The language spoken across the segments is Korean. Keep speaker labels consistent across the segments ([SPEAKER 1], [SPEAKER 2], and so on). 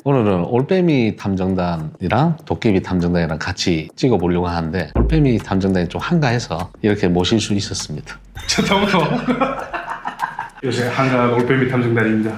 [SPEAKER 1] 오늘은 올빼미 탐정단이랑 도깨비 탐정단이랑 같이 찍어보려고 하는데 올빼미 탐정단이 좀 한가해서 이렇게 모실 수 있었습니다.
[SPEAKER 2] 저부터 요새 한가한 올빼미 탐정단입니다.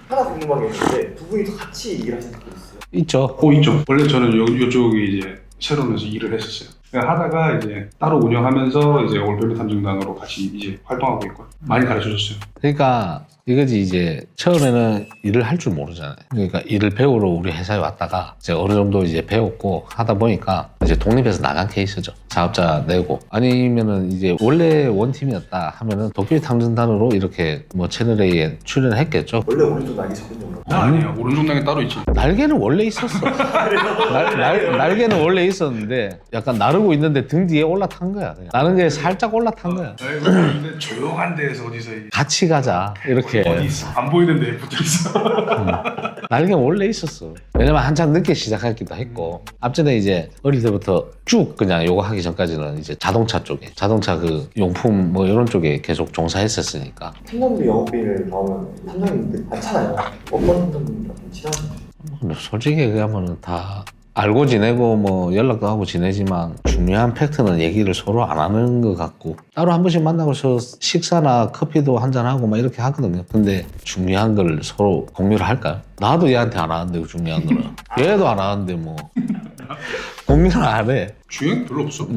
[SPEAKER 3] 하나 궁금한 게 있는데 두 분이서 같이 일을 하신 적도 있어요?
[SPEAKER 1] 있죠.
[SPEAKER 2] 있죠. 원래 저는 요쪽에 이제 새로면서 일을 했었어요. 그러니까 하다가 이제 따로 운영하면서 이제 올빼미 탐정단으로 같이 이제 활동하고 있고 많이 가르쳐줬어요.
[SPEAKER 1] 그러니까 이거지 이제 처음에는 일을 할 줄 모르잖아요. 그러니까 일을 배우러 우리 회사에 왔다가 이제 어느 정도 이제 배웠고 하다 보니까 이제 독립해서 나간 케이스죠. 사업자 내고 아니면은 이제 원래 원팀이었다 하면은 도깨비 탐정단으로 이렇게 뭐 채널A에 출연을 했겠죠.
[SPEAKER 3] 원래 오른쪽 날개 전문용으로?
[SPEAKER 2] 아니에요. 오른쪽 날개 따로 있죠.
[SPEAKER 1] 날개는 원래 있었어. 날개는 원래 있었는데 약간 나르고 있는데 등 뒤에 올라탄 거야. 그냥. 나는 게 살짝 올라탄 거야.
[SPEAKER 2] 근데 조용한 데에서 어디서
[SPEAKER 1] 같이 가자 이렇게.
[SPEAKER 2] 어디 있어? 안 보이는 데에 붙어 있어.
[SPEAKER 1] 날개는 원래 있었어. 왜냐면 한참 늦게 시작했기도 했고 앞전에 이제 어릴 때부터 쭉 그냥 요거 하기 전까지는 이제 자동차 쪽에 자동차 그 용품 뭐 이런 쪽에 계속 종사했었으니까.
[SPEAKER 3] 탐정비 영업비를 나오면 탐정님들 많잖아요. 어떤 탐정님이랑 좀 친하신가요?
[SPEAKER 1] 근데 솔직히 얘기하면은 다 알고 지내고 뭐 연락도 하고 지내지만 중요한 팩트는 얘기를 서로 안 하는 것 같고 따로 한 번씩 만나고서 식사나 커피도 한잔하고 막 이렇게 하거든요. 근데 중요한 걸 서로 공유를 할까요? 나도 얘한테 안 하는데 중요한 거는 얘도 안 하는데 뭐 공유를 안 해.
[SPEAKER 2] 주행 별로 없어.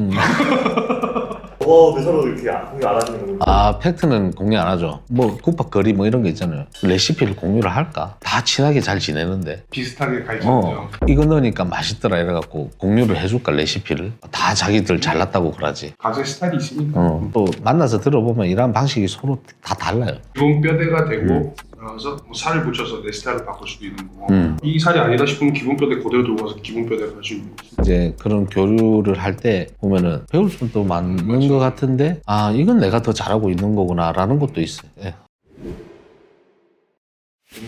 [SPEAKER 3] 왜 서로 이렇게 공유 안 하시는 거예요?
[SPEAKER 1] 아 팩트는 공유 안 하죠. 뭐 국밥거리 뭐 이런 게 있잖아요. 레시피를 공유를 할까? 다 친하게 잘 지내는데
[SPEAKER 2] 비슷하게 가르쳐줘요.
[SPEAKER 1] 이거 넣으니까 맛있더라 이래갖고 공유를 해줄까 레시피를? 다 자기들 잘났다고 그러지.
[SPEAKER 2] 각자 스타일이 있으니까.
[SPEAKER 1] 또 만나서 들어보면 일하는 방식이 서로 다 달라요.
[SPEAKER 2] 기본 뼈대가 되고 그래서 뭐 살을 붙여서 내 스타일을 바꿀 수도 있는 거고 이 살이 아니다 싶으면 기본 뼈대 그대로 들고 가서 기본 뼈대를 할 수 있는 거지.
[SPEAKER 1] 이제 그런 교류를 할 때 보면은 배울 점도 많은 것 같은데 아 이건 내가 더 잘하고 있는 거구나 라는 것도 있어요. 예.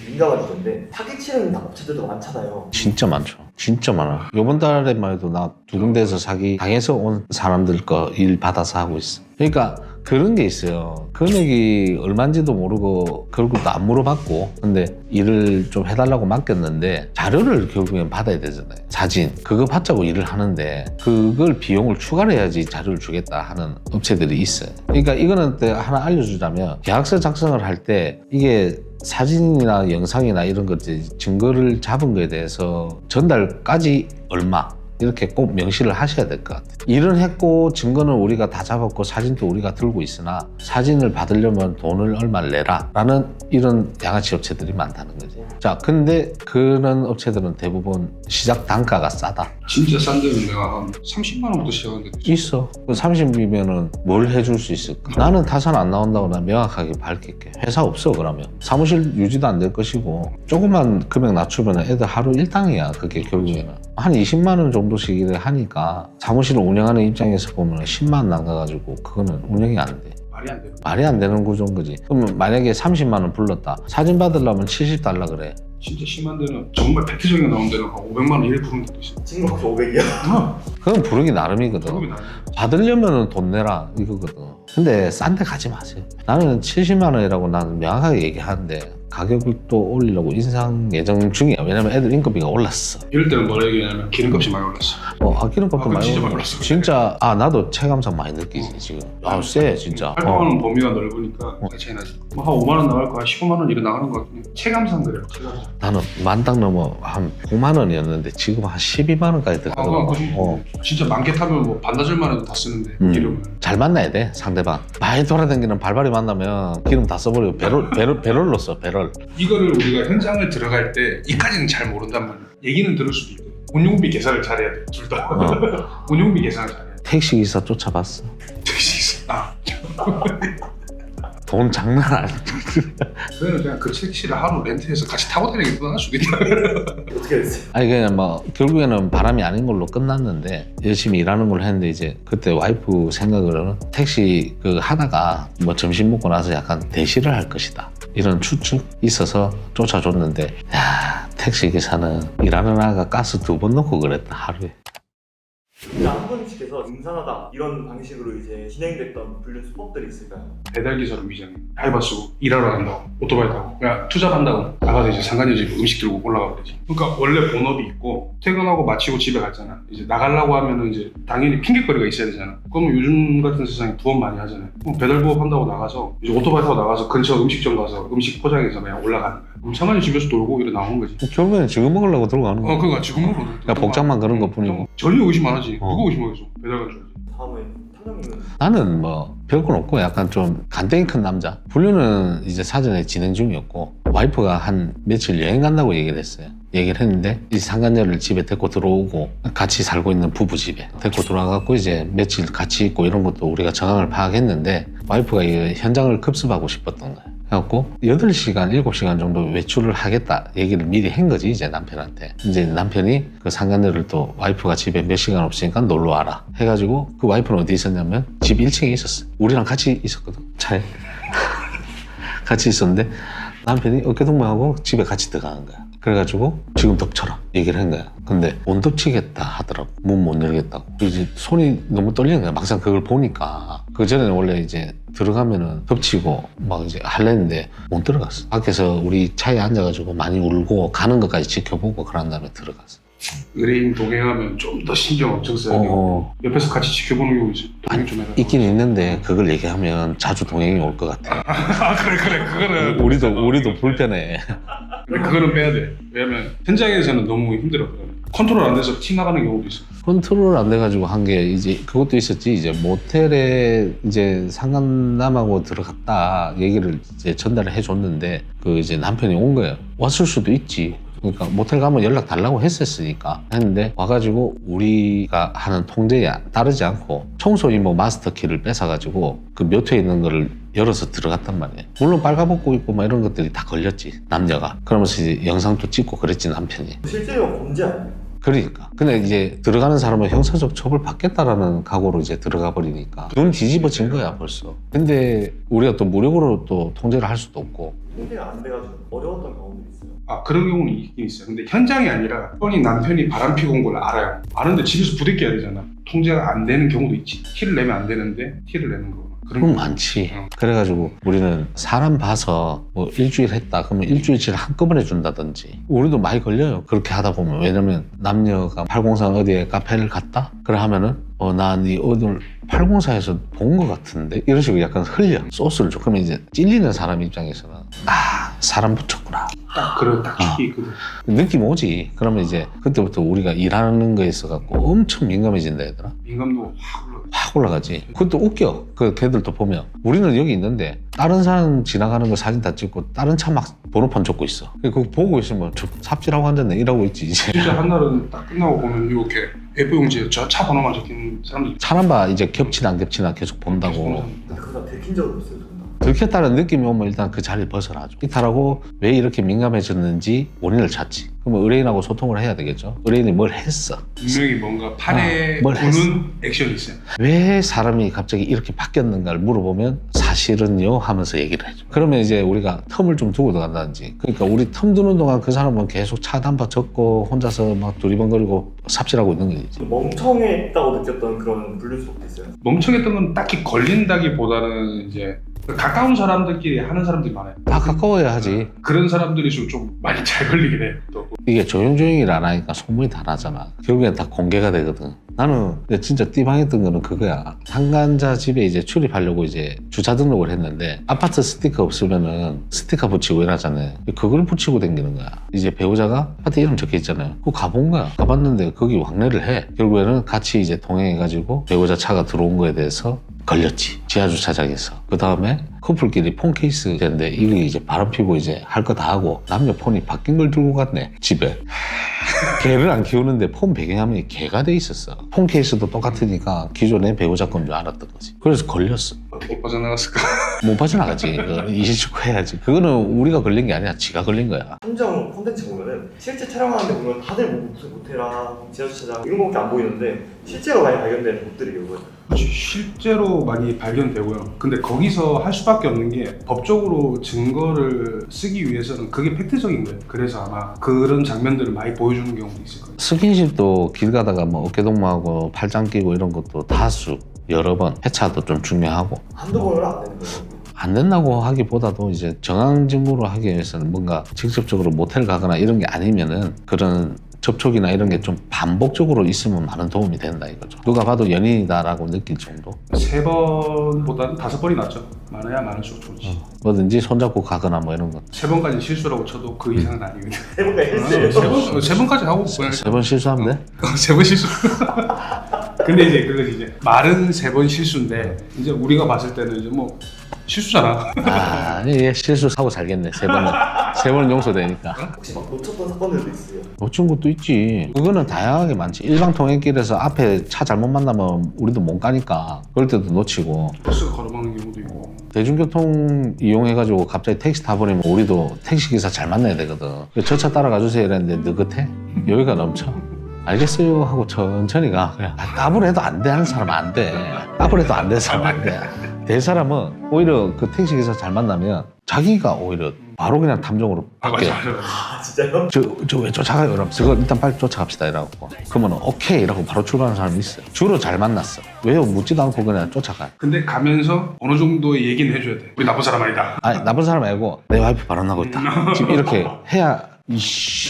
[SPEAKER 3] 민감한 주제인데 사기치는 업체들도 많잖아요.
[SPEAKER 1] 진짜 많죠. 진짜 많아. 요번 달에만 해도 나 두 군데에서 사기 당해서 온 사람들 거 일 받아서 하고 있어. 그러니까 그런 게 있어요. 금액이 얼마인지도 모르고 결국도 안 물어봤고 근데 일을 좀 해달라고 맡겼는데 자료를 결국엔 받아야 되잖아요. 사진 그거 받자고 일을 하는데 그걸 비용을 추가로 해야지 자료를 주겠다 하는 업체들이 있어요. 그러니까 이거는 또 하나 알려주자면 계약서 작성을 할 때 이게 사진이나 영상이나 이런 것들 증거를 잡은 거에 대해서 전달까지 얼마 이렇게 꼭 명시를 하셔야 될 것 같아요. 일은 했고 증거는 우리가 다 잡았고 사진도 우리가 들고 있으나 사진을 받으려면 돈을 얼마를 내라 라는 이런 양아치 업체들이 많다는 거지. 자, 근데 그런 업체들은 대부분 시작 단가가 싸다.
[SPEAKER 2] 진짜 싼 데는 내가 한 30만 원부터 시작하는 데도 있어.
[SPEAKER 1] 있어. 30이면은 뭘 해줄 수 있을까? 나는 타산 안 나온다고 나 명확하게 밝힐게. 회사 없어 그러면. 사무실 유지도 안 될 것이고 조금만 금액 낮추면 애들 하루 일당이야. 그게 결국에는. 한 20만 원 정도씩 일을 하니까 사무실을 운영하는 입장에서 보면 10만 원 나가가지고 그거는 운영이 안 돼.
[SPEAKER 2] 말이 안 돼.
[SPEAKER 1] 말이 안 되는 구조인 거지. 그러면 만약에 30만 원 불렀다. 사진 받으려면 70달러 그래.
[SPEAKER 2] 진짜 심한 데는 정말 팩트적인 나온 데는 한 500만 원 일에 부른 데도 있어.
[SPEAKER 3] 지금 혹시 500이요?
[SPEAKER 1] 그건 부르기 나름이거든.
[SPEAKER 2] 조금이 나네.
[SPEAKER 1] 받으려면 돈 내라 이거거든. 근데 싼 데 가지 마세요. 나는 70만 원이라고 나는 명확하게 얘기하는데 가격을 또 올리려고 인상 예정 중이야. 왜냐면 애들 인건비가 올랐어.
[SPEAKER 2] 이럴 때는 뭐라 얘기하냐면 기름값이 많이 올랐어.
[SPEAKER 1] 아끼는 것도 많이
[SPEAKER 2] 진짜
[SPEAKER 1] 올랐어.
[SPEAKER 2] 많이 올랐어.
[SPEAKER 1] 진짜 나도 체감상 많이 느끼지 지금. 세 진짜.
[SPEAKER 2] 활동하는 범위가 넓으니까 차이 나지. 뭐 한 5만 원 나갈 거야 15만 원 이래 나가는 거 같긴 해. 체감상 그래요. 체감상.
[SPEAKER 1] 나는 만당 넘어 한 9만 원이었는데 지금 한 12만 원까지 들어가더라고.
[SPEAKER 2] 그 정도. 진짜 많게 타면 뭐 반나절만 해도 다 쓰는데 기름은.
[SPEAKER 1] 잘 만나야 돼 상대방. 많이 돌아다니는 발발이 만나면 기름 다 써버리고 배럴로 써 배럴.
[SPEAKER 2] 이거를 우리가 현장을 들어갈 때 이까지는 잘 모른단 말이야. 얘기는 들을 수도 있고 운용비 계산을 잘해야 돼. 둘 다. 운용비 계산을 잘해야 돼.
[SPEAKER 1] 택시기사 쫓아봤어. 돈 장난 아니야.
[SPEAKER 2] 그거는 그냥 그 택시를 하루 렌트해서 같이 타고 다니게 할 수도 있다.
[SPEAKER 3] 어떻게 됐어요?
[SPEAKER 1] 아니 그냥 뭐 결국에는 바람이 아닌 걸로 끝났는데 열심히 일하는 걸 했는데 이제 그때 와이프 생각으로는 택시 그 하다가 뭐 점심 먹고 나서 약간 대시를 할 것이다 이런 추측 있어서 쫓아줬는데 야 택시 기사는 일하는 아가 가스 2번 넣고 그랬다 하루에.
[SPEAKER 3] 한 분씩께서 임산하다 이런 방식으로 이제 진행됐던 불륜 수법들이 있을까요?
[SPEAKER 2] 배달기사로 위장해. 알바 쓰고 일하러 간다고 오토바이 타고 그냥 투잡한다고 나가서 이제 상간녀 집 음식 들고 올라가면 되지. 그러니까 원래 본업이 있고 퇴근하고 마치고 집에 갔잖아. 이제 나가려고 하면은 이제 당연히 핑계거리가 있어야 되잖아. 그러면 요즘 같은 세상에 부업 많이 하잖아요. 그럼 배달 부업 한다고 나가서 이제 오토바이 타고 나가서 근처 음식점 가서 음식 포장해서 그냥 올라가는 거야. 그럼 상간녀 집에서 놀고 이래 나오는 거지.
[SPEAKER 1] 결국에는 지금 먹으려고 들어가는 거야.
[SPEAKER 2] 그러니까 지금 먹으러
[SPEAKER 1] 그러니까 복장만 그런 것 뿐이고.
[SPEAKER 2] 전혀 의심 안 하지. 누가 의심하겠어. 배달 간 줄 알지.
[SPEAKER 3] 다음에 탐정님은
[SPEAKER 1] 나는 뭐 별건 없고 약간 좀 간땡이 큰 남자. 분류는 이제 사전에 진행 중이었고 와이프가 한 며칠 여행 간다고 얘기를 했어요. 얘기를 했는데 이 상간녀를 집에 데리고 들어오고 같이 살고 있는 부부 집에 데리고 들어와갖고 이제 며칠 같이 있고 이런 것도 우리가 정황을 파악했는데 와이프가 이 현장을 급습하고 싶었던 거야. 그래갖고 8시간, 7시간 정도 외출을 하겠다 얘기를 미리 한 거지 이제 남편한테. 이제 남편이 그 상간녀를 또 와이프가 집에 몇 시간 없으니까 놀러 와라 해가지고 그 와이프는 어디 있었냐면 집 1층에 있었어. 우리랑 같이 있었거든 차에. 같이 있었는데 남편이 어깨동무하고 집에 같이 들어가는 거야. 그래가지고 지금 덮쳐라 얘기를 한 거야. 근데 못 덮치겠다 하더라고. 문 못 열겠다고. 이제 손이 너무 떨리는 거야. 막상 그걸 보니까. 그 전에는 원래 이제 들어가면은 덮치고 막 이제 할랬는데 못 들어갔어. 밖에서 우리 차에 앉아가지고 많이 울고 가는 것까지 지켜보고 그런 다음에 들어갔어.
[SPEAKER 2] 의뢰인 동행하면 좀 더 신경 엄청 써야 되고 옆에서 같이 지켜보는 경우 있어. 동행 좀 해라.
[SPEAKER 1] 있긴 있는데 그걸 얘기하면 자주 동행이 올 것 같아.
[SPEAKER 2] 그래 그거는
[SPEAKER 1] 우리도 불편해.
[SPEAKER 2] 그거는 빼야 돼. 왜냐면 현장에서는 너무 힘들어. 컨트롤 안 돼서 티 나가는 경우도 있어.
[SPEAKER 1] 컨트롤 안 돼가지고 한 게 이제 그것도 있었지. 이제 모텔에 이제 상간남하고 들어갔다 얘기를 이제 전달을 해줬는데 그 이제 남편이 온 거예요. 왔을 수도 있지. 그러니까 모텔 가면 연락 달라고 했었으니까 했는데 와가지고 우리가 하는 통제에 따르지 않고 청소 이모 마스터 키를 뺏어가지고 그 묘토에 있는 거를 열어서 들어갔단 말이에요. 물론 빨가벗고 있고 막 이런 것들이 다 걸렸지 남녀가. 그러면서 이제 영상도 찍고 그랬지 남편이.
[SPEAKER 3] 실제로 범죄 아니에요?
[SPEAKER 1] 그러니까. 근데 이제 들어가는 사람은 형사적 처벌 받겠다라는 각오로 이제 들어가 버리니까 눈 뒤집어진 거야 벌써. 근데 우리가 또 무력으로 또 통제를 할 수도 없고.
[SPEAKER 3] 통제가 안 돼가지고 어려웠던 경우도 있어요.
[SPEAKER 2] 그런 경우는 있긴 있어요. 근데 현장이 아니라 뻔히 남편이 바람 피고 온 걸 알아요. 아는데 집에서 부대껴야 되잖아. 통제가 안 되는 경우도 있지. 티를 내면 안 되는데 티를 내는 거.
[SPEAKER 1] 그럼 많지. 그래가지고 우리는 사람 봐서 뭐 일주일 했다 그러면 일주일치를 한꺼번에 준다든지. 우리도 많이 걸려요 그렇게 하다 보면. 왜냐면 남녀가 804 어디에 카페를 갔다? 그래 하면은 나 네 오늘 804에서 본 것 같은데 이런 식으로 약간 흘려 소스를 줘. 그러면 이제 찔리는 사람 입장에서는 사람 붙였구나
[SPEAKER 2] 딱 죽이 있거든.
[SPEAKER 1] 느낌 오지. 그러면 이제 그때부터 우리가 일하는 거에 있어갖고 엄청 민감해진다 얘들아.
[SPEAKER 2] 민감도 확 올라가.
[SPEAKER 1] 확 올라가지. 그것도 웃겨. 그 걔들도 보면 우리는 여기 있는데 다른 사람 지나가는 거 사진 다 찍고 다른 차 막 번호판 적고 있어. 그거 보고 있으면 저 삽질하고 앉았네 이러고 있지 이제.
[SPEAKER 2] 진짜 한날은 딱 끝나고 보면 이렇게 A4용지에 저 차 번호만 적힌 사람들.
[SPEAKER 1] 사람 봐 이제 겹치나 안 겹치나 계속 본다고.
[SPEAKER 3] 그거 다 들킨 적은 있어요 정말.
[SPEAKER 1] 들켰다는 느낌이 오면 일단 그 자리를 벗어나죠. 이탈하고 왜 이렇게 민감해졌는지 원인을 찾지. 그러면 의뢰인하고 소통을 해야 되겠죠. 의뢰인이 뭘 했어.
[SPEAKER 2] 분명히 뭔가 팔에
[SPEAKER 1] 뭘
[SPEAKER 2] 보는 액션이 있어요.
[SPEAKER 1] 왜 사람이 갑자기 이렇게 바뀌었는가를 물어보면 사실은요 하면서 얘기를 해줘. 그러면 이제 우리가 텀을 좀 두고 들어간다든지. 그러니까 우리 텀 두는 동안 그 사람은 계속 차 단파 적고 혼자서 막 두리번거리고 삽질하고 있는 거지.
[SPEAKER 3] 멍청했다고 느꼈던 그런 분류수법도 있어요.
[SPEAKER 2] 멍청했던 건 딱히 걸린다기보다는 이제 가까운 사람들끼리 하는 사람들이 많아요.
[SPEAKER 1] 다 가까워야 하지.
[SPEAKER 2] 그런 사람들이 좀 많이 잘 걸리긴 해. 또.
[SPEAKER 1] 이게 조용조용히 일 안 하니까 소문이 다 나잖아. 결국엔 다 공개가 되거든. 나는 진짜 띠방했던 거는 그거야. 상간자 집에 이제 출입하려고 이제 주차 등록을 했는데 아파트 스티커 없으면은 스티커 붙이고 이러잖아요. 그걸 붙이고 다니는 거야. 이제 배우자가 아파트 이름 적혀 있잖아요. 그거 가본 거야. 가봤는데 거기 왕래를 해. 결국에는 같이 이제 동행해가지고 배우자 차가 들어온 거에 대해서 걸렸지. 지하주차장에서. 그 다음에 커플끼리 폰 케이스인데 이게 이제 바람 피고 이제 할 거 다 하고 남녀 폰이 바뀐 걸 들고 갔네 집에. 개를 안 키우는데 폰 배경화면이 개가 돼 있었어. 폰 케이스도 똑같으니까 기존에 배우자 건 줄 알았던 거지. 그래서 걸렸어.
[SPEAKER 2] 어떻게 빠져나갔을까?
[SPEAKER 1] 못 빠져나가지. 이실직고 해야지. 그거는 우리가 걸린 게 아니라 지가 걸린 거야.
[SPEAKER 3] 탐정 콘텐츠 보면은 실제 촬영하는데 보면 다들 뭐 무슨 모텔이랑 지하주차장 이런 거밖에 안 보이는데 실제로 많이 발견되는 것들이 이거예요.
[SPEAKER 2] 그렇지. 실제로 많이 발견되고요. 근데 거기서 할 수밖에 없는 게 법적으로 증거를 쓰기 위해서는 그게 팩트적인 거예요. 그래서 아마 그런 장면들을 많이 보여주는 경우도 있을 거예요.
[SPEAKER 1] 스킨십도 길 가다가 뭐 어깨동무하고 팔짱 끼고 이런 것도 다수 여러 번 회차도 좀 중요하고.
[SPEAKER 3] 한두 번은 안 되는 거예요.
[SPEAKER 1] 안 된다고 하기보다도 이제 정황 증거로 하기 위해서는 뭔가 직접적으로 모텔 가거나 이런 게 아니면은 그런 접촉이나 이런 게 좀 반복적으로 있으면 많은 도움이 된다 이거죠. 누가 봐도 연인이다라고 느낄 정도.
[SPEAKER 2] 3번보다는 5번이 낫죠. 많아야 많을수록 좋지.
[SPEAKER 1] 뭐든지 손잡고 가거나 뭐 이런 거.
[SPEAKER 2] 3번까지 실수라고 쳐도 그 이상은 아니거든.
[SPEAKER 3] 해볼까 했어요.
[SPEAKER 2] 3번까지 하고 그냥
[SPEAKER 1] 3번 실수하면 돼?
[SPEAKER 2] 3번 실수. 근데 이제 그거지 이제 말은 3번 실수인데 이제 우리가 봤을 때는 이제 뭐 실수잖아.
[SPEAKER 1] 아, 얘 실수하고 살겠네. 3번은 용서되니까.
[SPEAKER 3] 혹시 막 놓쳤던 사건들도 있어요?
[SPEAKER 1] 놓친 것도 있지. 그거는 다양하게 많지. 일방통행길에서 앞에 차 잘못 만나면 우리도 못 가니까 그럴 때도 놓치고,
[SPEAKER 2] 버스가 걸어먹는 경우도 있고.
[SPEAKER 1] 대중교통 이용해가지고 갑자기 택시 타버리면 우리도 택시기사 잘 만나야 되거든. 저 차 따라가 주세요 이랬는데 느긋해? 여유가 넘쳐. 알겠어요 하고 천천히 가. 그냥 따블 해도 안 돼 하는 사람은 안 돼. 따블 해도 안 되는 사람은 안 돼. 될 사람은 오히려 그 택시기사 잘 만나면 자기가 오히려 바로 그냥 탐정으로 바뀌어.
[SPEAKER 2] 맞아.
[SPEAKER 3] 아 진짜요?
[SPEAKER 1] 저 왜 쫓아가요? 이러면서 그거 일단 빨리 쫓아갑시다 이라고. 그러면 오케이 이라고 바로 출발하는 사람이 있어요. 주로 잘 만났어. 왜요? 묻지도 않고 그냥 쫓아가요.
[SPEAKER 2] 근데 가면서 어느 정도의 얘기는 해줘야 돼. 우리 나쁜 사람 아니다.
[SPEAKER 1] 아니 나쁜 사람 말고 내 와이프 발언하고 있다. 지금 이렇게 해야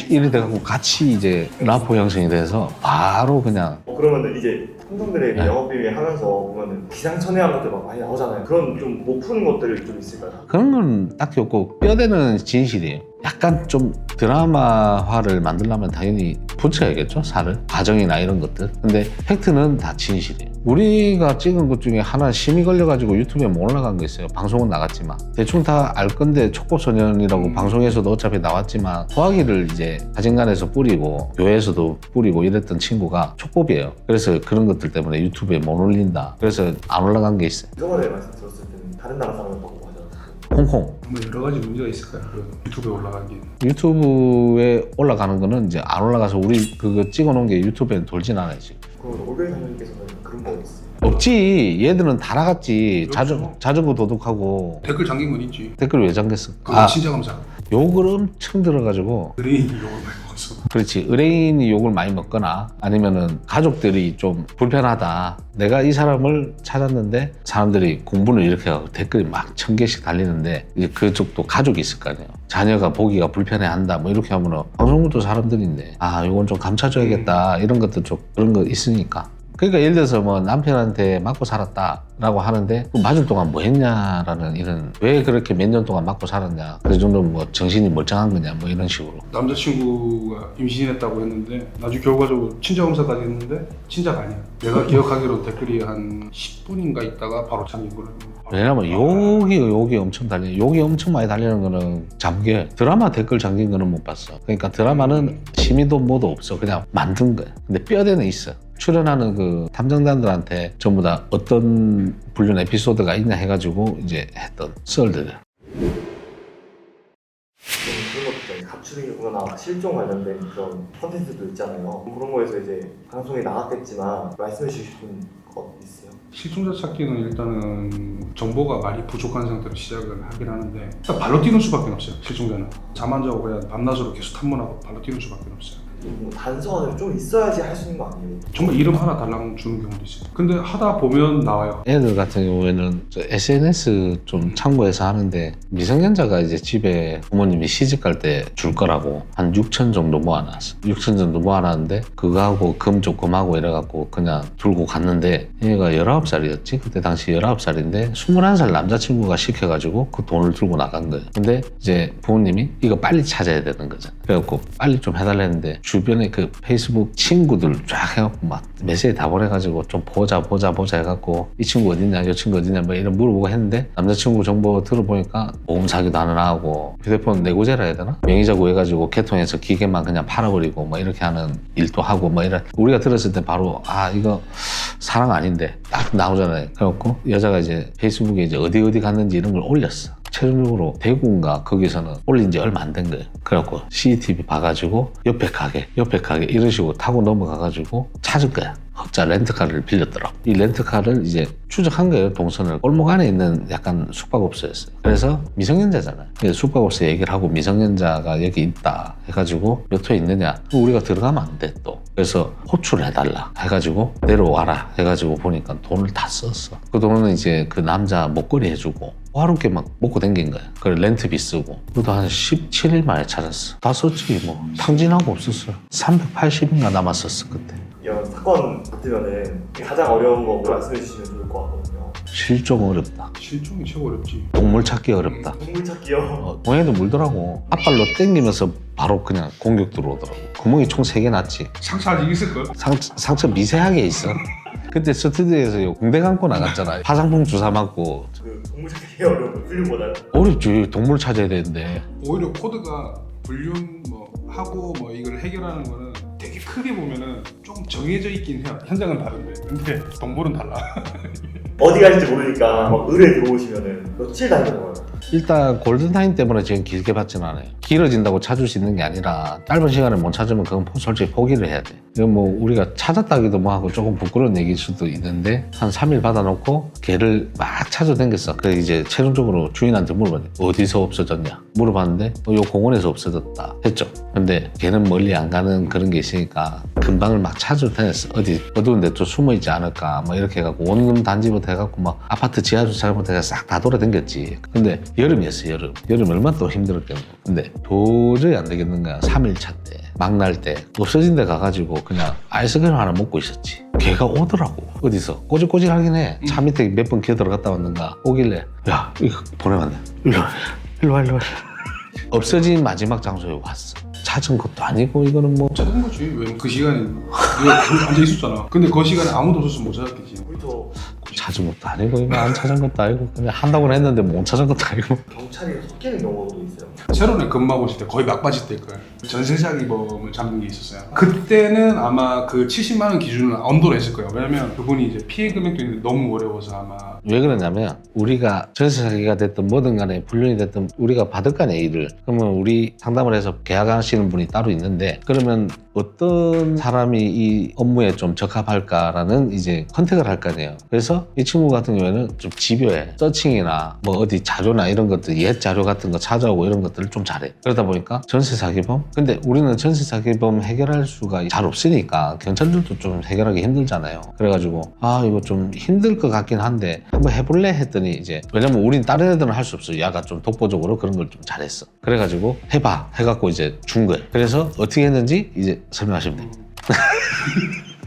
[SPEAKER 1] 이래 돼갖고 같이 이제 라포 형성이 돼서 바로 그냥
[SPEAKER 3] 그러면 이제 탐정들의
[SPEAKER 1] 네.
[SPEAKER 3] 영업비밀 하면서 보면은 기상천외한 것들 막 많이 나오잖아요. 그런 좀 못 푸는 것들이 좀 있을까요?
[SPEAKER 1] 그런 건 딱히 없고 뼈대는 진실이에요. 약간 좀 드라마화를 만들려면 당연히 붙여야겠죠, 살을. 가정이나 이런 것들. 근데 팩트는 다 진실이에요. 우리가 찍은 것 중에 하나 심이 걸려가지고 유튜브에 못 올라간 거 있어요. 방송은 나갔지만. 대충 다 알 건데 촉법소년이라고 방송에서도 어차피 나왔지만 소화기를 이제 사진관에서 뿌리고 교회에서도 뿌리고 이랬던 친구가 촉법이에요. 그래서 그런 것들 때문에 유튜브에 못 올린다. 그래서 안 올라간 게 있어요.
[SPEAKER 3] 저번에 말씀 들었을 때는 다른 나라 사람을 보고 하잖아요.
[SPEAKER 1] 홍콩.
[SPEAKER 2] 뭐 여러 가지 문제가 있을까요? 그 유튜브에 올라가기엔.
[SPEAKER 1] 유튜브에 올라가는 거는 이제 안 올라가서 우리 그거 찍어놓은 게 유튜브에 돌진 않아요 지금.
[SPEAKER 3] 그럼 올베이 사장님께서는 그런 거 있어요?
[SPEAKER 1] 없지. 얘들은 다 나갔지.
[SPEAKER 2] 그렇죠.
[SPEAKER 1] 자전거 도둑하고
[SPEAKER 2] 댓글 잠긴 건 있지.
[SPEAKER 1] 댓글 왜 잠겼어?
[SPEAKER 2] 그거 진짜 감사.
[SPEAKER 1] 욕을 엄청 들어가지고.
[SPEAKER 2] 의뢰인이 욕을 많이 먹었어.
[SPEAKER 1] 그렇지. 의뢰인이 욕을 많이 먹거나 아니면은 가족들이 좀 불편하다. 내가 이 사람을 찾았는데 사람들이 공부를 이렇게 하고 댓글이 막 1000개씩 달리는데 이제 그쪽도 가족이 있을 거 아니에요. 자녀가 보기가 불편해한다 뭐 이렇게 하면은 방송국도 사람들인데 아 이건 좀 감춰줘야겠다 이런 것도 좀 그런 거 있으니까. 그러니까 예를 들어서 뭐 남편한테 맞고 살았다라고 하는데 맞을 동안 뭐 했냐라는 이런 왜 그렇게 몇 년 동안 맞고 살았냐 그 정도면 뭐 정신이 멀쩡한 거냐 뭐 이런 식으로.
[SPEAKER 2] 남자친구가 임신했다고 했는데 나중에 결과적으로 친자검사까지 했는데 친자가 아니야. 내가 기억하기로 댓글이 한 10분인가 있다가 바로 잠긴 거라고.
[SPEAKER 1] 왜냐면 욕이 엄청 달려. 욕이 엄청 많이 달리는 거는 잠겨. 드라마 댓글 잠긴 거는 못 봤어. 그러니까 드라마는 심의도 뭐도 없어. 그냥 만든 거야. 근데 뼈대는 있어. 출연하는 그 탐정단들한테 전부 다 어떤 불륜 에피소드가 있냐 해가지고 이제 했던 썰들.
[SPEAKER 3] 그런 것도 있잖아요. 가출이거나 실종 관련된 그런 컨텐츠도 있잖아요. 그런 거에서 이제 방송에 나갔겠지만 말씀해 주실 것 있어요?
[SPEAKER 2] 실종자 찾기는 일단은 정보가 많이 부족한 상태로 시작을 하긴 하는데 일단 발로 뛰는 수밖에 없어요. 실종자는 잠 안 자고 그냥 밤낮으로 계속 탐문하고 발로 뛰는 수밖에 없어요.
[SPEAKER 3] 뭐 단서가 좀 있어야지 할 수 있는 거 아니에요?
[SPEAKER 2] 정말 이름 하나 달라고 주는 경우도 있어요. 근데 하다 보면 나와요.
[SPEAKER 1] 애들 같은 경우에는 SNS 좀 참고해서 하는데 미성년자가 이제 집에 부모님이 시집 갈 때 줄 거라고 한 6천 정도 모아놨어. 6천 정도 모아놨는데 그거하고 금 조금 하고 이래갖고 그냥 들고 갔는데 얘가 19살이었지. 그때 당시 19살인데 21살 남자친구가 시켜가지고 그 돈을 들고 나간 거예요. 근데 이제 부모님이 이거 빨리 찾아야 되는 거잖아. 그래갖고 빨리 좀 해달랬는데 주변에 그 페이스북 친구들 쫙 해갖고 막 메시지 다 보내가지고 좀 보자 해갖고 이 친구 어딨냐 이 친구 어딨냐 뭐 이런 물어보고 했는데 남자친구 정보 들어보니까 보험 사기도 안 하고 휴대폰 내고제라 해야 되나? 명의자 구해가지고 개통해서 기계만 그냥 팔아버리고 뭐 이렇게 하는 일도 하고 뭐 이런 우리가 들었을 때 바로 아 이거 사랑 아닌데 딱 나오잖아요. 그래갖고 여자가 이제 페이스북에 이제 어디 갔는지 이런 걸 올렸어. 최종적으로 대구인가 거기서는 올린 지 얼마 안 된 거예요. 그래갖고 CCTV 봐가지고 옆에 가게 이런 식으로 타고 넘어가가지고 찾을 거야. 흑자 렌트카를 빌렸더라고. 이 렌트카를 이제 추적한 거예요. 동선을. 골목 안에 있는 약간 숙박업소였어요. 그래서 미성년자잖아요. 그래서 숙박업소에 얘기를 하고 미성년자가 여기 있다 해가지고 몇 호에 있느냐. 우리가 들어가면 안 돼 또. 그래서 호출을 해달라 해가지고 내려와라 해가지고 보니까 돈을 다 썼어. 그 돈은 이제 그 남자 목걸이 해주고 하루께 막 먹고 댕긴 거야. 그 렌트비 쓰고. 그것도 한 17일 만에 찾았어. 다 썼지 뭐. 탕진하고 없었어. 380인가 남았었어 그때.
[SPEAKER 3] 이런 사건 같으면은 가장 어려운 거 말씀해 주시면 좋을 것 같거든요.
[SPEAKER 1] 실종 어렵다.
[SPEAKER 2] 실종이 최고 어렵지.
[SPEAKER 1] 동물 찾기 어렵다.
[SPEAKER 3] 동물 찾기요.
[SPEAKER 1] 동해도 물더라고. 앞발로 땡기면서 바로 그냥 공격 들어오더라고. 구멍이 총 3개 났지.
[SPEAKER 2] 상처 아직 있을걸?
[SPEAKER 1] 상처 미세하게 있어. 그때 스튜디오에서 공대 감고 나갔잖아. 화상풍 주사 맞고.
[SPEAKER 3] 그 동물 찾기 어려운 거 훈련보다는
[SPEAKER 1] 어렵지. 동물 찾아야 되는데.
[SPEAKER 2] 오히려 코드가 불륜 뭐 하고 뭐 이걸 해결하는 거는 되게 크게 보면은 좀 정해져 있긴 해요. 현장은 다른데. 근데 동물은 달라.
[SPEAKER 3] 어디 갈지 모르니까 막 의뢰 들어오시면은 며칠 다니는 거예요.
[SPEAKER 1] 일단 골든타임 때문에 지금 길게 받지는 않아요. 길어진다고 찾을 수 있는 게 아니라 짧은 시간에 못 찾으면 그건 솔직히 포기를 해야 돼. 이건 뭐 우리가 찾았다기도 뭐하고 조금 부끄러운 얘기일 수도 있는데 한 3일 받아놓고 걔를 막 찾아다녔어. 그래서 이제 최종적으로 주인한테 물어봤는데 어디서 없어졌냐 물어봤는데 요 공원에서 없어졌다 했죠. 근데 걔는 멀리 안 가는 그런 게 있으니까 금방을 막 찾아다녔어. 어디 어두운 데 좀 숨어있지 않을까 뭐 이렇게 해갖고 원룸 단지부터 해갖고 막 아파트 지하 주차장부터 해서 싹 다 돌아다녔지. 근데 여름이었어. 여름 얼마나 또 힘들었겠노. 근데 도저히 안 되겠는 거야. 3일 차 때 막 날 때 없어진 데 가가지고 그냥 아이스크림 하나 먹고 있었지. 걔가 오더라고. 어디서 꼬질꼬질하긴 해. 차 밑에 몇 번 기어 들어갔다 왔는가 오길래 야 이거 보내면 안 돼. 일로 와 없어진 마지막 장소에 왔어. 찾은 것도 아니고 이거는 뭐
[SPEAKER 2] 찾은 거지. 왜냐면 그 시간에 네가 앉아 있었잖아. 근데 그 시간에 아무도 없었으면 못 찾았겠지.
[SPEAKER 3] 그렇죠.
[SPEAKER 1] 찾은 것도 아니고 이거 안 찾은 것도 아니고 그냥 한다고는 했는데 못 찾은 것도 아니고.
[SPEAKER 3] 경찰이 섞이는 경우도 있어요.
[SPEAKER 2] 새로운 근무하고 있을 때 거의 막바지 때일걸. 전세자기범을 잡는 게 있었어요. 그때는 아마 그 70만 원 기준은 언더로 했을 거예요. 왜냐면 그분이 이제 피해 금액도 있는데 너무 어려워서 아마.
[SPEAKER 1] 왜 그러냐면 우리가 전세 사기가 됐든 뭐든 간에 불륜이 됐든 우리가 받을 거 아니에요 일을. 그러면 우리 상담을 해서 계약하시는 분이 따로 있는데 그러면 어떤 사람이 이 업무에 좀 적합할까라는 이제 컨택을 할 거 아니에요. 그래서 이 친구 같은 경우에는 좀 집요해. 서칭이나 뭐 어디 자료나 이런 것들 옛 자료 같은 거 찾아오고 이런 것들을 좀 잘해. 그러다 보니까 전세 사기범? 근데 우리는 전세 사기범 해결할 수가 잘 없으니까 경찰들도 좀 해결하기 힘들잖아요. 그래가지고 아 이거 좀 힘들 것 같긴 한데 한번 해볼래 했더니 이제 왜냐면 우린 다른 애들은 할 수 없어요. 야가 좀 독보적으로 그런 걸 좀 잘했어. 그래가지고 해봐 해갖고 이제 준 거예요. 그래서 어떻게 했는지 이제 설명하시면 돼요.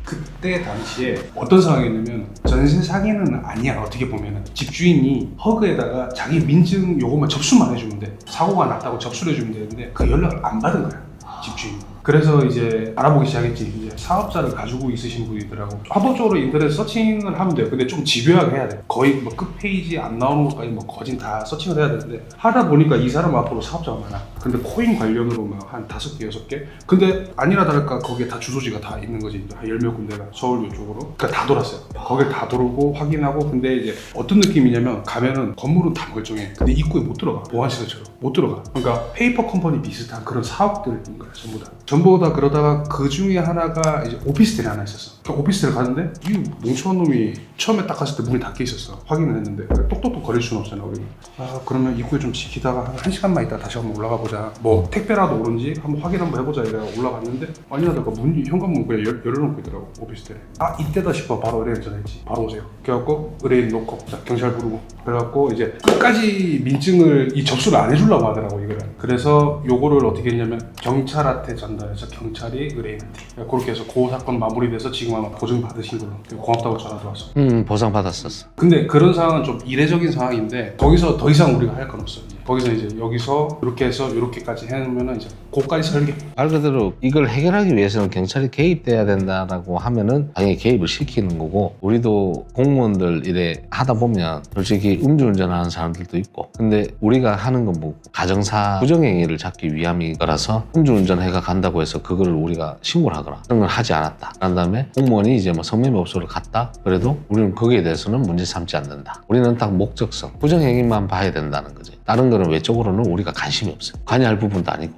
[SPEAKER 2] 그때 당시에 어떤 상황이었냐면 전세 사기는 아니야. 어떻게 보면은 집주인이 허그에다가 자기 민증 요것만 접수만 해주면 돼. 사고가 났다고 접수를 해주면 되는데 그 연락을 안 받은 거야 집주인이. 그래서 이제 알아보기 시작했지. 이제 사업자를 가지고 있으신 분이더라고. 합법적으로 인터넷 서칭을 하면 돼요. 근데 좀 집요하게 해야 돼. 거의 뭐 끝 페이지 안 나오는 것까지 뭐 거진 다 서칭을 해야 되는데 하다 보니까 이 사람 앞으로 사업자가 많아. 근데 코인 관련으로 막 한 5개, 6개? 근데 아니나 다를까 거기에 다 주소지가 다 있는 거지. 한 10몇 군데가 서울 이쪽으로. 그러니까 다 돌았어요. 거길 다 돌고 확인하고. 근데 이제 어떤 느낌이냐면 가면은 건물은 다 멀쩡해. 근데 입구에 못 들어가. 보안시설처럼 못 들어가. 그러니까 페이퍼 컴퍼니 비슷한 그런 사업들인 거야 전부 다. 전부 다 그러다가 그 중에 하나가 이제 오피스텔이 하나 있었어. 그 오피스텔 갔는데 이 멍청한 놈이 처음에 딱 갔을 때 문이 닫혀 있었어. 확인을 했는데 똑똑똑 거릴 수는 없잖아 우리는. 아 그러면 입구에 좀 지키다가 한 시간만 있다 다시 한번 올라가 보자. 뭐 택배라도 오는지 한번 확인 한번 해보자 이래가 올라갔는데 아니나 다를까 문이 현관문 그냥 열어놓고 있더라고 오피스텔에. 아 이때다 싶어 바로 의뢰인 전화했지. 바로 오세요. 그래갖고 의뢰인 놓고 자, 경찰 부르고 그래갖고 이제 끝까지 민증을 이 접수를 안 해주려고 하더라고 이거를. 그래서 요거를 어떻게 했냐면 경찰한테 전달해서 경찰이 의뢰인한테 그렇게 해서 그 사건 마무리돼서 지금 아마 보증 받으신 걸로 고맙다고 전화도 왔어.
[SPEAKER 1] 보상 받았었어.
[SPEAKER 2] 근데 그런 상황은 좀 이례적인 상황인데 거기서 더 이상 우리가 할 건 없어. 이제. 거기서 이제 여기서 이렇게 해서 이렇게까지 해놓으면 이제 고까지 설계.
[SPEAKER 1] 말 그대로 이걸 해결하기 위해서는 경찰이 개입돼야 된다라고 하면은 당연히 개입을 시키는 거고 우리도 공무원들 일에 하다 보면 솔직히 음주운전하는 사람들도 있고 근데 우리가 하는 건 뭐 가정사 부정행위를 잡기 위함이라서 음주운전해가 간다고 해서 그거를 우리가 신고를 하거나 그런 걸 하지 않았다. 그런 다음에 공무원이 이제 뭐 성매매업소를 갔다 그래도 우리는 거기에 대해서는 문제 삼지 않는다. 우리는 딱 목적성 부정행위만 봐야 된다는 거지. 다른 거는 외적으로는 우리가 관심이 없어요. 관여할 부분도 아니고.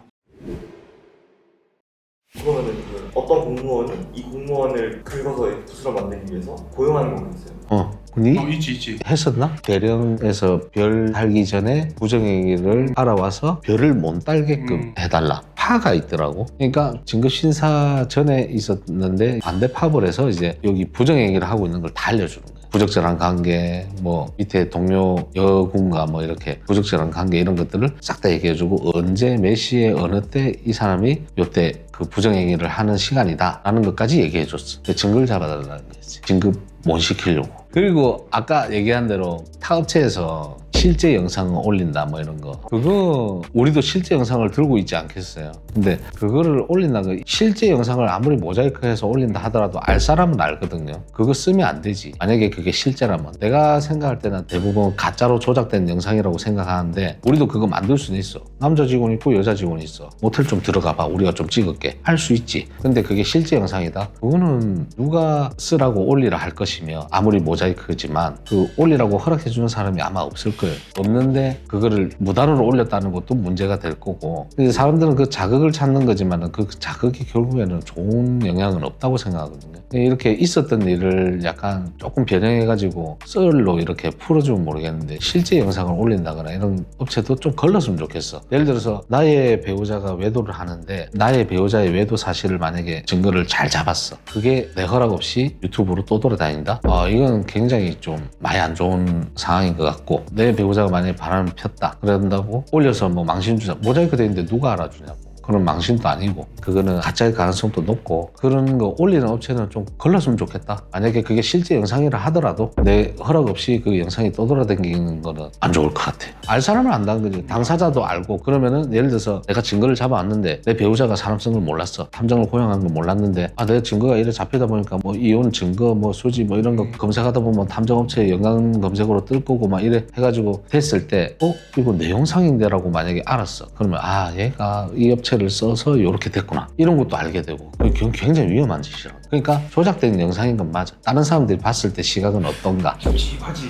[SPEAKER 3] 그러면은 그 어떤 공무원이 이 공무원을 긁어서 부수로 만들기 위해서 고용하는 경우가 있어요.
[SPEAKER 1] 니
[SPEAKER 2] 있지.
[SPEAKER 1] 했었나? 대령에서 별 달기 전에 부정행위를 알아와서 별을 못 달게끔 해달라. 파가 있더라고. 그러니까 진급 심사 전에 있었는데 반대 파벌 해서 이제 여기 부정행위를 하고 있는 걸 다 알려주는 거야. 부적절한 관계, 뭐 밑에 동료 여군과 뭐 이렇게 부적절한 관계 이런 것들을 싹 다 얘기해주고 언제 몇 시에 어느 때 이 사람이 요때 그 부정행위를 하는 시간이다 라는 것까지 얘기해줬어. 증거를 잡아달라는 거지. 진급 못 시키려고. 그리고 아까 얘기한 대로 타업체에서 실제 영상을 올린다 뭐 이런 거, 그거 우리도 실제 영상을 들고 있지 않겠어요? 근데 그거를 올린다고 실제 영상을 아무리 모자이크해서 올린다 하더라도 알 사람은 알거든요. 그거 쓰면 안 되지. 만약에 그게 실제라면. 내가 생각할 때는 대부분 가짜로 조작된 영상이라고 생각하는데 우리도 그거 만들 수는 있어. 남자 직원 있고 여자 직원 있어. 모텔 좀 들어가 봐, 우리가 좀 찍을게, 할 수 있지. 근데 그게 실제 영상이다? 그거는 누가 쓰라고 올리라 할 것이며 아무리 모자이크지만 그 올리라고 허락해 주는 사람이 아마 없을 거예요. 없는데 그거를 무단으로 올렸다는 것도 문제가 될 거고, 근데 사람들은 그 자극을 찾는 거지만 그 자극이 결국에는 좋은 영향은 없다고 생각하거든요. 이렇게 있었던 일을 약간 조금 변형해가지고 썰로 이렇게 풀어주면 모르겠는데 실제 영상을 올린다거나 이런 업체도 좀 걸렀으면 좋겠어. 예를 들어서 나의 배우자가 외도를 하는데 나의 배우자의 외도 사실을 만약에 증거를 잘 잡았어. 그게 내 허락 없이 유튜브로 또 돌아다닌다? 이건 굉장히 좀 많이 안 좋은 상황인 것 같고, 내 배우자가 만약에 바람을 폈다 그런다고 올려서 뭐 망신 주자, 모자이크 돼 있는데 누가 알아주냐고. 그런 망신도 아니고 그거는 가짜일 가능성도 높고, 그런 거 올리는 업체는 좀 걸렀으면 좋겠다. 만약에 그게 실제 영상이라 하더라도 내 허락 없이 그 영상이 떠돌아다니는 거는 안 좋을 것 같아. 알 사람은 안다는 거지. 당사자도 알고. 그러면은 예를 들어서 내가 증거를 잡아왔는데 내 배우자가 사람성을 몰랐어. 탐정을 고용한 걸 몰랐는데 내 증거가 이래 잡히다 보니까 뭐 이혼 증거 뭐 수지 뭐 이런 거 검색하다 보면 탐정업체 연관 검색어로 뜰 거고 막 이래 해가지고 됐을 때 이거 내 영상인데라고 만약에 알았어. 그러면 얘가 이 업체 를 써서 이렇게 됐구나, 이런 것도 알게 되고. 굉장히 위험한 짓이라고. 그러니까 조작된 영상인 건 맞아. 다른 사람들이 봤을 때 시각은 어떤가?
[SPEAKER 2] 찝찝하지.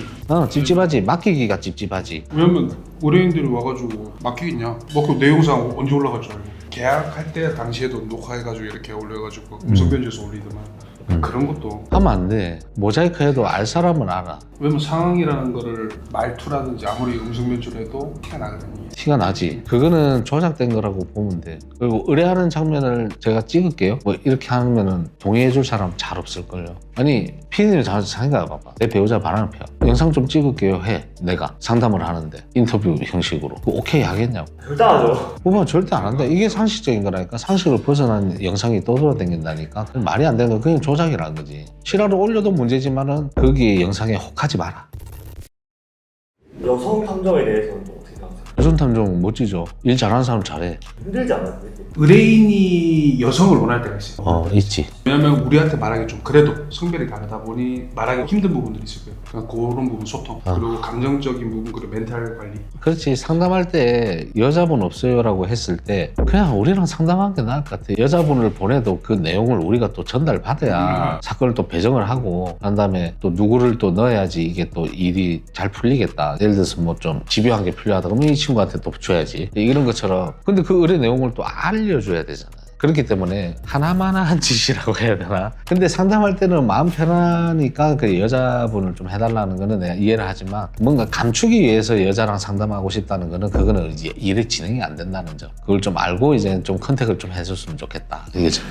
[SPEAKER 1] 찝찝하지. 맡기기가 찝찝하지.
[SPEAKER 2] 왜냐면 의뢰인들이 와가지고 맡기겠냐? 그 내 영상 언제 올라갈 줄 알고. 계약할 때 당시에도 녹화해가지고 이렇게 올려가지고 음성 변조해서 올리더만. 그런 것도
[SPEAKER 1] 하면 안 돼. 모자이크 해도 알 사람은 알아.
[SPEAKER 2] 왜냐면 상황이라는 거를 말투라든지 아무리 음성 변조를 해도 티가 나거든요.
[SPEAKER 1] 티가 나지. 그거는 조작된 거라고 보면 돼. 그리고 의뢰하는 장면을 제가 찍을게요 뭐 이렇게 하면은 동의해 줄 사람 잘 없을걸요. 아니 피디님 잘 생각해봐봐. 내 배우자 바람을 펴, 영상 좀 찍을게요 해. 내가 상담을 하는데 인터뷰 형식으로 오케이 하겠냐고.
[SPEAKER 3] 절대 안 하죠.
[SPEAKER 1] 보면 절대 안 한다. 이게 상식적인 거라니까. 상식을 벗어난 영상이 떠돌아다닌다니까. 말이 안 되는 거 그냥 조작이라는 거지. 실화로 올려도 문제지만은 거기 영상에 혹하지 마라.
[SPEAKER 3] 여성 탐정에 대해서는 또 어떻게 생각하세요?
[SPEAKER 1] 여성 탐정 멋지죠. 일 잘하는 사람 잘해.
[SPEAKER 3] 힘들지 않아요? 그게?
[SPEAKER 2] 의뢰인이 여성을 원할 때가 있어요.
[SPEAKER 1] 있지.
[SPEAKER 2] 왜냐면 우리한테 말하기 좀 그래도 성별이 다르다 보니 말하기 힘든 부분들이 있을 거예요. 그러니까 그런 부분 소통, 그리고 감정적인 부분, 그리고 멘탈 관리.
[SPEAKER 1] 그렇지. 상담할 때 여자분 없어요라고 했을 때 그냥 우리랑 상담하는 게 나을 것 같아. 여자분을 보내도 그 내용을 우리가 또 전달받아야 사건을 또 배정을 하고 난 다음에 또 누구를 또 넣어야지 이게 또 일이 잘 풀리겠다. 예를 들어서 뭐 좀 집요한 게 필요하다 그러면 이 친구한테 또 줘야지. 이런 것처럼. 근데 그 의뢰 내용을 또 알려줘야 되잖아. 그렇기 때문에 하나만한 짓이라고 해야 되나? 근데 상담할 때는 마음 편하니까 그 여자분을 좀 해달라는 거는 내가 이해를 하지만, 뭔가 감추기 위해서 여자랑 상담하고 싶다는 거는 그거는 이제 일이 진행이 안 된다는 점. 그걸 좀 알고 이제 좀 컨택을 좀 해줬으면 좋겠다. 이게죠.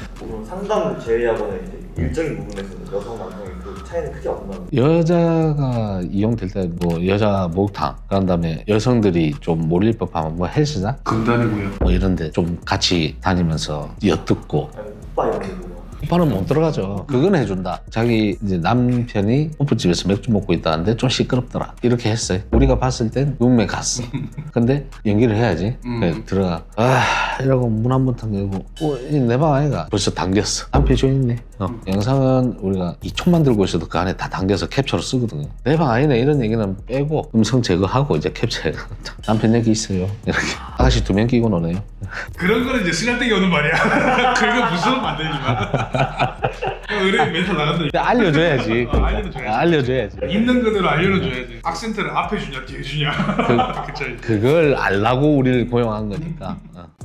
[SPEAKER 3] 상담 제외하거나 이제 일적인 부분에서는 여성 남성의 그 차이는 크지 않나요?
[SPEAKER 1] 여자가 이용될 때 뭐 여자 목욕탕, 그런 다음에 여성들이 좀 몰릴 법하면 뭐 헬스장?
[SPEAKER 2] 금단이고요.
[SPEAKER 1] 뭐 이런데 좀 같이 다니면서 엿듣고.
[SPEAKER 3] 아니 오빠 이런 게 뭐야?
[SPEAKER 1] 오빠는 못 들어가죠. 그건 해준다. 자기 이제 남편이 호프집에서 맥주 먹고 있다는데 좀 시끄럽더라. 이렇게 했어요. 우리가 봤을 땐 눈매 갔어. 근데 연기를 해야지. 그래, 들어가. 이러고 문 한 번 탁 열고 내 방 아이가 벌써 당겼어. 남편 조있네. 영상은 우리가 2촌만 들고 있어도 그 안에 다 당겨서 캡처로 쓰거든요. 내 방 아니네 이런 얘기는 빼고 음성 제거하고 이제 캡처해. 남편 얘기 있어요. 이렇게. 아가씨 2명 끼고 노네요.
[SPEAKER 2] 그런 거는 이제 쓰잘데기 오는 말이야. 그거 무슨 만들지 마. 의뢰인 멘탈 나간다.
[SPEAKER 1] 근데 알려줘야지.
[SPEAKER 2] 알려줘야지.
[SPEAKER 1] 알려줘야지.
[SPEAKER 2] 있는 그대로 알려줘야지. 악센트를 앞에 주냐 뒤에 주냐. 그쵸.
[SPEAKER 1] 그걸 알라고 우리를 고용한 거니까.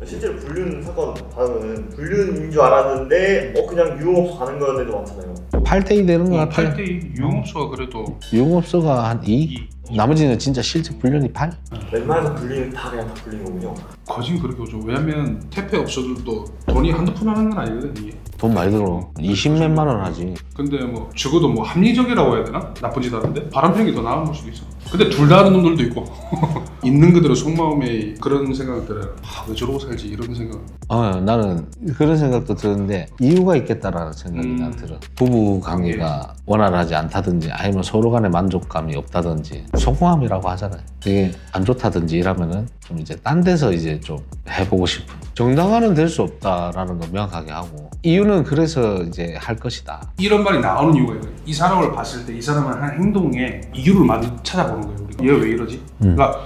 [SPEAKER 3] 실제로 불륜 사건 봐면 불륜인 줄 알았는데 그냥 유흥업소 가는 거는 많잖아요.
[SPEAKER 1] 8대2 되는 것 같아요.
[SPEAKER 2] 8대2 유흥업소가 그래도
[SPEAKER 1] 유흥업소가 한 2? 나머지는 진짜 실제 불륜이 8?
[SPEAKER 3] 웬만해서 불리는 다 그냥 다 불리는 거군요.
[SPEAKER 2] 거진 그렇게 오죠. 왜냐면 퇴폐 업소들도 돈이 한두 푼 하는 건 아니거든 이게.
[SPEAKER 1] 돈 많이 들어. 20몇만 원 하지.
[SPEAKER 2] 근데 뭐 적어도 뭐 합리적이라고 해야 되나? 나쁜 짓 하는데 바람피는 게 더 나은 걸 수도 있어. 근데 둘 다 하는 놈들도 있고 있는 그대로 속마음에 그런 생각들은 왜 저러고 살지 이런 생각.
[SPEAKER 1] 나는 그런 생각도 드는데 이유가 있겠다라는 생각이 난 들어. 부부 관계가 원활하지 않다든지 아니면 서로 간에 만족감이 없다든지 속공함이라고 하잖아요. 그게 안 좋다든지 이러면은 좀 이제 딴 데서 이제 좀 해보고 싶은. 정당화는 될 수 없다라는 거 명확하게 하고 이유는 그래서 이제 할 것이다.
[SPEAKER 2] 이런 말이 나오는 이유가 있어요. 이 사람을 봤을 때 이 사람을 한 행동에 이유를 많이 찾아보는 거예요. 우리가 얘가 왜 이러지? 그러니까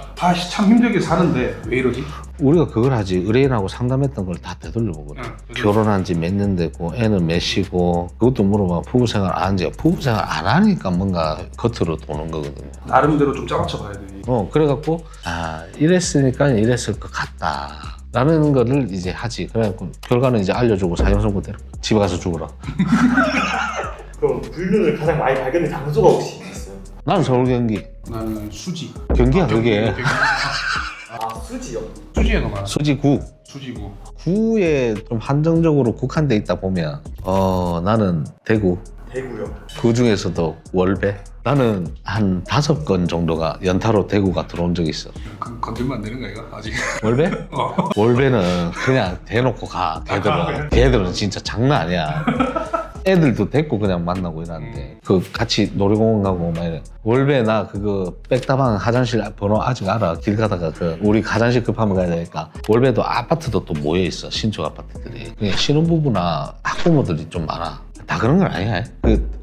[SPEAKER 2] 참 힘들게 사는데 왜 이러지?
[SPEAKER 1] 우리가 그걸 하지. 의뢰인하고 상담했던 걸 다 되돌려 보거든. 결혼한 지 몇 년 됐고 애는 몇이고 그것도 물어봐. 부부생활 안 한지. 부부생활 안 하니까 뭔가 겉으로 도는 거거든요.
[SPEAKER 2] 나름대로 좀 짜맞춰 봐야 돼.
[SPEAKER 1] 그래갖고 이랬으니까 이랬을 것 같다 라는 거를 이제 하지. 그래갖고 결과는 이제 알려주고 사형 선고대로 집에 가서 죽어라.
[SPEAKER 3] 그럼 불륜을 가장 많이 발견된 장소가 혹시 있어요?
[SPEAKER 1] 나는 서울 경기.
[SPEAKER 2] 나는 수지.
[SPEAKER 1] 경기야 그게.
[SPEAKER 3] 수지요?
[SPEAKER 2] 수지에도 많아.
[SPEAKER 1] 수지구.
[SPEAKER 2] 수지구.
[SPEAKER 1] 구에 좀 한정적으로 국한돼 있다 보면 나는 대구.
[SPEAKER 3] 대구요?
[SPEAKER 1] 그 중에서도 월배. 나는 한 5건 정도가 연타로 대구가 들어온 적이 있어.
[SPEAKER 2] 건들면 안 되는 거야 이거 아직.
[SPEAKER 1] 월배? 월배는 그냥 대놓고 가. 걔들은 진짜 장난 아니야. 애들도 데리고 그냥 만나고 이러는데 그 같이 놀이공원 가고 막 이래. 월배 나 그거 백다방 화장실 번호 아직 알아. 길 가다가 우리 화장실 급하면 가야 되니까 월배도 아파트도 또 모여 있어. 신축 아파트들이. 그냥 신혼부부나 학부모들이 좀 많아. 다 그런 건 아니야.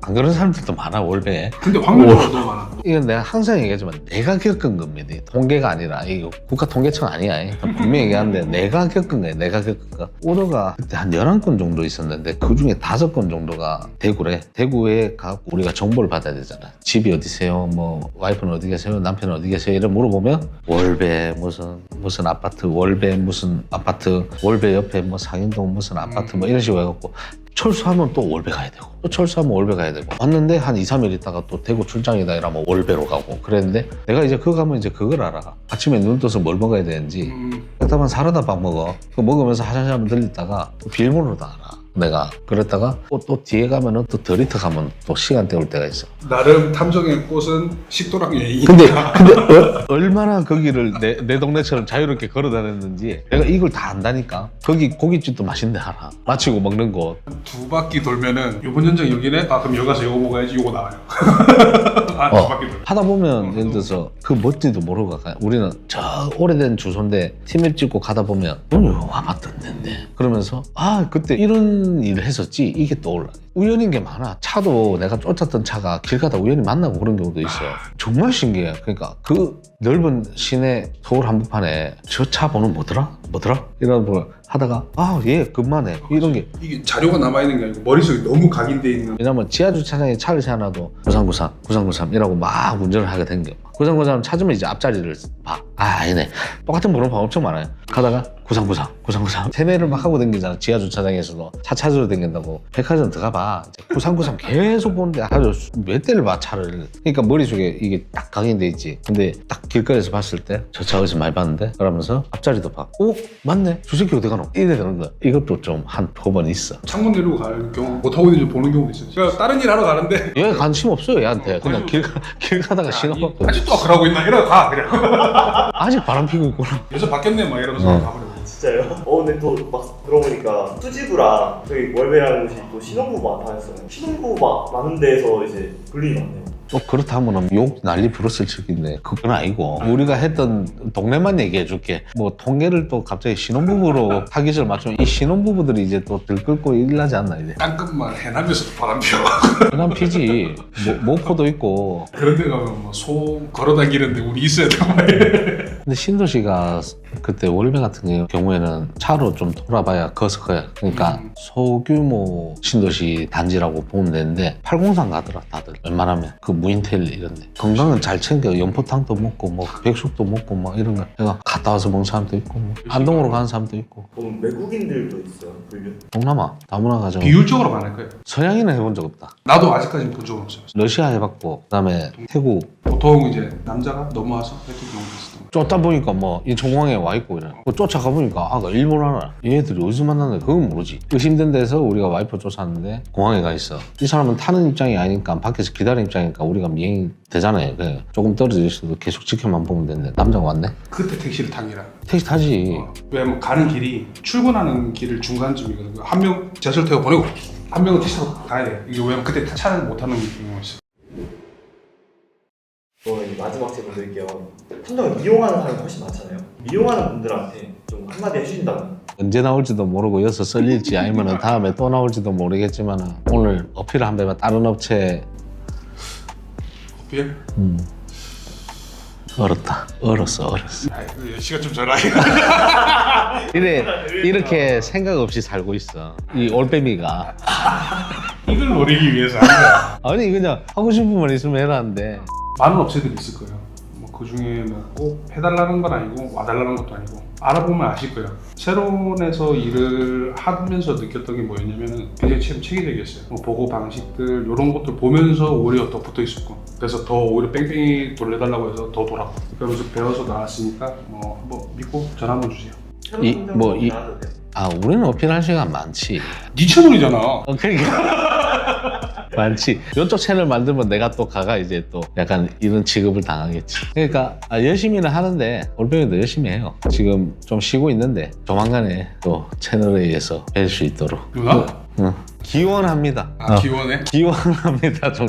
[SPEAKER 1] 안 그런 사람들도 많아 월배에.
[SPEAKER 2] 근데 확률적으로 너무 많아.
[SPEAKER 1] 이건 내가 항상 얘기하지만 내가 겪은 겁니다. 통계가 아니라 이거 국가통계청 아니야. 분명히 얘기하는데 내가 겪은 거야. 내가 겪은 거. 오더가 그때 한 11건 정도 있었는데 그중에 5건 정도가 대구래. 대구에 가고 우리가 정보를 받아야 되잖아. 집이 어디세요? 뭐 와이프는 어디 계세요? 남편은 어디 계세요? 이래 물어보면 월배 무슨 아파트, 월배 무슨 아파트, 월배 옆에 뭐 상인동 무슨 아파트 뭐 이런 식으로 해갖고 철수하면 또 월배 가야 되고 또 철수하면 월배 가야 되고 왔는데 한 2, 3일 있다가 또 대구 출장이다 이러면 월배로 가고 그랬는데 내가 이제 그거 가면 이제 그걸 알아. 아침에 눈 떠서 뭘 먹어야 되는지 그렇다면 사라다 밥 먹어. 그거 먹으면서 화장실 한번 들리다가 비밀번호로 다 알아. 내가 그랬다가 또 뒤에 가면은 또 더 리터 가면 또 시간 때울 때가 있어.
[SPEAKER 2] 나름 탐정의 꽃은 식도락 여행이.
[SPEAKER 1] 근데 얼마나 거기를 내 동네처럼 자유롭게 걸어 다녔는지 내가 이걸 다 안다니까. 거기 고깃집도 맛있는데 하나 마치고 먹는 곳
[SPEAKER 2] 2바퀴 돌면은 요번 연장 여기네? 그럼 여기 가서 요거 먹어야지. 요거 나와요. 2바퀴 돌면.
[SPEAKER 1] 하다 보면 예를 들어서 그 뭔지도 모르고 가. 우리는 저 오래된 주소인데 팀맵 찍고 가다 보면 와봤던 데인데 그러면서 그때 이런 일을 했었지 이게 떠올라. 우연인 게 많아. 차도 내가 쫓았던 차가 길 가다 우연히 만나고 그런 경우도 있어. 정말 신기해. 그러니까 그 넓은 시내 서울 한복판에 저 차 번호 뭐더라? 이런 걸 하다가 얘 급만해. 이런 게
[SPEAKER 2] 이게 자료가 남아있는 게 아니고 머릿속에 너무 각인돼 있는.
[SPEAKER 1] 왜냐면 지하주차장에 차를 세워놔도 9393 이라고 막 운전을 하게 된 게 9393 찾으면 이제 앞자리를 봐. 아니네. 똑같은 번호판 엄청 많아요. 가다가 9393 세매를 막 하고 다니잖아. 지하주차장에서도 차 찾으러 다닌다고. 백화점 들어가봐. 9393 계속 보는데 아주 몇 대를 봐 차를. 그러니까 머릿속에 이게 딱 각인돼 있지. 근데 딱 길거리에서 봤을 때 저 차 어디서 많이 봤는데? 그러면서 앞자리도 봐. 맞네. 저 새끼 어디 가노? 이래 되는 거야. 이것도 좀 한 두 번 있어.
[SPEAKER 2] 창문 내리고 갈 경우 못하고 있는지 보는 경우도 있어요. 제가 다른 일 하러 가는데
[SPEAKER 1] 얘 관심 없어요 얘한테. 그냥 길 가다가 신호받고
[SPEAKER 2] 아직도 그러고 있나? 이러고 가 그냥.
[SPEAKER 1] 아직 바람 피고 있구나.
[SPEAKER 2] 여기서 바뀌었네 막 이러면서 가버려.
[SPEAKER 3] 진짜요? 근데 또 막 들어보니까 수지구랑 저희 월배라는 곳이 또 신혼부부 많다했어요. 신혼부부 많은 데서 이제 불륜이 많네요.
[SPEAKER 1] 또 그렇다면 욕 난리 부렸을 적인데 그건 아니고 우리가 했던 동네만 얘기해 줄게. 뭐 통계를 또 갑자기 신혼부부로 타깃을 맞추면 이 신혼부부들이 이제 또 들끓고 일나지 않나 이제.
[SPEAKER 2] 땅끝만 해남에서도 바람 피워.
[SPEAKER 1] 그냥 피지. 목포도 있고.
[SPEAKER 2] 그런 데 가면 뭐 소 걸어다니는데 우리 있어야 되고 말이야.
[SPEAKER 1] 근데 신도시가 그때 월배 같은 경우에는 차로 좀 돌아봐야 거스거야. 그러니까 소규모 신도시 단지라고 보면 되는데 팔공산 가더라 다들 웬만하면 그 무인텔 이런데 건강은 잘 챙겨. 연포탕도 먹고 뭐 백숙도 먹고 뭐 이런 거 내가 갔다 와서 먹는 사람도 있고 뭐 안동으로 가는 사람도 있고.
[SPEAKER 3] 그럼 외국인들도 있어요, 분류?
[SPEAKER 1] 동남아 다문화 가정.
[SPEAKER 2] 비율적으로 많을 거예요.
[SPEAKER 1] 서양인은 해본 적 없다.
[SPEAKER 2] 나도 아직까지는 본 적은 없어요.
[SPEAKER 1] 러시아 해봤고 그다음에 태국.
[SPEAKER 2] 보통 이제 남자가 넘어와서 이렇게 경우도 있어.
[SPEAKER 1] 쫓다 보니까 뭐 인천공항에 와 있고 이래. 쫓아가 보니까 아, 일본 하나. 얘들이 어디서 만났는데 그건 모르지. 의심된 데서 우리가 와이프 쫓았는데 공항에 가 있어. 이 사람은 타는 입장이 아니니까 밖에서 기다리는 입장이니까 우리가 미행이 되잖아요. 그래. 조금 떨어져 있어도 계속 지켜만 보면 되는데 남자가 왔네.
[SPEAKER 2] 그때 택시를 타기라.
[SPEAKER 1] 택시 타지.
[SPEAKER 2] 왜냐면 가는 길이 출근하는 길을 중간쯤이거든요. 한 명 지하철 태워 보내고 한 명은 택시 타고 가야 돼. 이게 왜냐면 그때 차를 못 타는 경우가 있어.
[SPEAKER 3] 저는 마지막 질문 드릴게요. 함정을 이용하는 사람이 훨씬 많잖아요. 이용하는 분들한테 좀 한마디 해주신다면?
[SPEAKER 1] 언제 나올지도 모르고 여기서 썰릴지 아니면 다음에 또 나올지도 모르겠지만 오늘 어필을 한 배만 다른 업체
[SPEAKER 2] 어필?
[SPEAKER 1] 얼었어.
[SPEAKER 2] 시간 좀 줘라.
[SPEAKER 1] 이렇게 생각 없이 살고 있어. 이 올빼미가.
[SPEAKER 2] 이걸 노리기 위해서 하는 거야.
[SPEAKER 1] 아니 그냥 하고 싶은 말 있으면 해라는데.
[SPEAKER 2] 많은 업체들이 있을 거예요. 뭐 그 중에 꼭 해달라는 건 아니고 와달라는 것도 아니고 알아보면 아실 거예요. 새론에서 일을 하면서 느꼈던 게 뭐였냐면은 굉장히 체계적이었어요. 뭐 보고 방식들 이런 것들 보면서 오히려 더 붙어 있었고 그래서 더 오히려 뺑뺑이 돌려달라고 해서 더 돌았고 그러면서 배워서 나왔으니까 뭐 한번 믿고 전화 한번 주세요.
[SPEAKER 1] 우리는 어필할 시간 많지.
[SPEAKER 2] 네 채널이잖아.
[SPEAKER 1] 그러니까 많지. 이쪽 채널 만들면 내가 또 가가 이제 또 약간 이런 취급을 당하겠지. 그러니까 열심히는 하는데 올빼미도 열심히 해요. 지금 좀 쉬고 있는데 조만간에 또 채널에 의해서 뵐 수 있도록.
[SPEAKER 2] 누나?
[SPEAKER 1] 기원합니다.
[SPEAKER 2] 기원해?
[SPEAKER 1] 기원합니다. 좀.